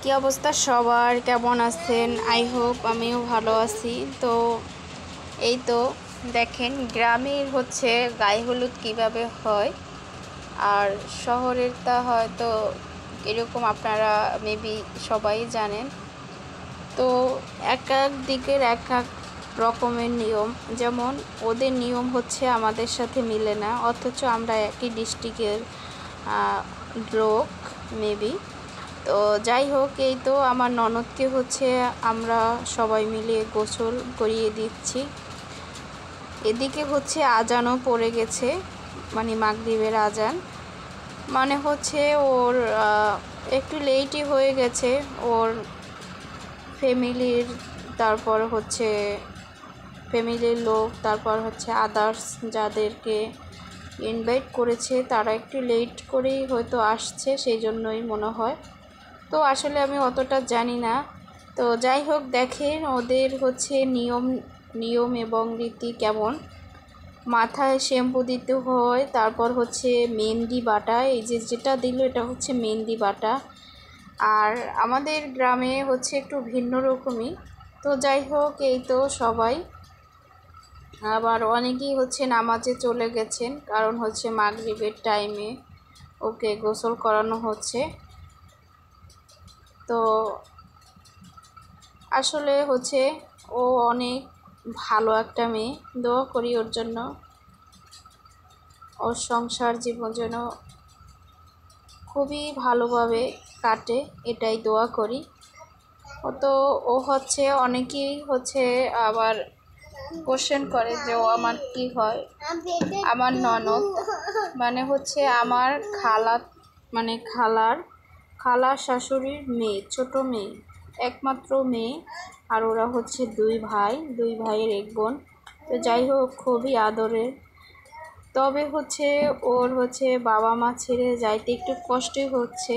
কি অবস্থা সবার, কেমন আছেন? আই হোপ আমিও ভালো আছি। তো এই তো দেখেন গ্রামের হচ্ছে গায়ে হলুদ কীভাবে হয়, আর শহরেরটা হয়তো এরকম আপনারা মেবি সবাই জানেন। তো এক এক দিকের এক এক রকমের নিয়ম, যেমন ওদের নিয়ম হচ্ছে আমাদের সাথে মিলে না, অথচ আমরা একই ডিস্ট্রিক্টের লোক মেবি। তো যাই হোক, এই তো আমার ননদকে হচ্ছে আমরা সবাই মিলে গোসল করিয়ে দিচ্ছি। এদিকে হচ্ছে আজানও পড়ে গেছে, মানে মাগরিবের আজান, মানে হচ্ছে ওর একটু লেটই হয়ে গেছে। ওর ফ্যামিলির, তারপর হচ্ছে ফ্যামিলির লোক, তারপর হচ্ছে আদার্স যাদেরকে ইনভাইট করেছে তারা একটু লেট করেই হয়তো আসছে, সেই জন্যই মনে হয়। তো আসলে আমি অতটা জানি না। তো যাই হোক, দেখেন ওদের হচ্ছে নিয়ম নিয়ম এবং রীতি কেমন। মাথায় শ্যাম্পু দিতে হয়, তারপর হচ্ছে মেহেন্দি বাটা, এই যে যেটা দিল এটা হচ্ছে মেহেন্দি বাটা। আর আমাদের গ্রামে হচ্ছে একটু ভিন্ন রকমই। তো যাই হোক, এই তো সবাই, আবার অনেকেই হচ্ছে নামাজে চলে গেছেন, কারণ হচ্ছে মাগরিবের টাইমে ওকে গোসল করানো হচ্ছে। তো আসলে হচ্ছে ও অনেক ভালো একটা মেয়ে, দোয়া করি ওর জন্য, ওর সংসার জীবন যেন খুবই ভালোভাবে কাটে, এটাই দোয়া করি। ও হচ্ছে অনেকেই হচ্ছে আবার কোশ্চেন করে যে ও আমার কি হয়। আমার ননদ মানে হচ্ছে আমার খালা, মানে খালার শাশুড়ির মেয়ে, ছোট মেয়ে, একমাত্র মেয়ে। আর ওরা হচ্ছে দুই ভাইয়ের এক বোন। তো যাই হোক, খুবই আদরের। তবে হচ্ছে ওর হচ্ছে বাবা মা ছেড়ে যাইতে একটু কষ্টই হচ্ছে,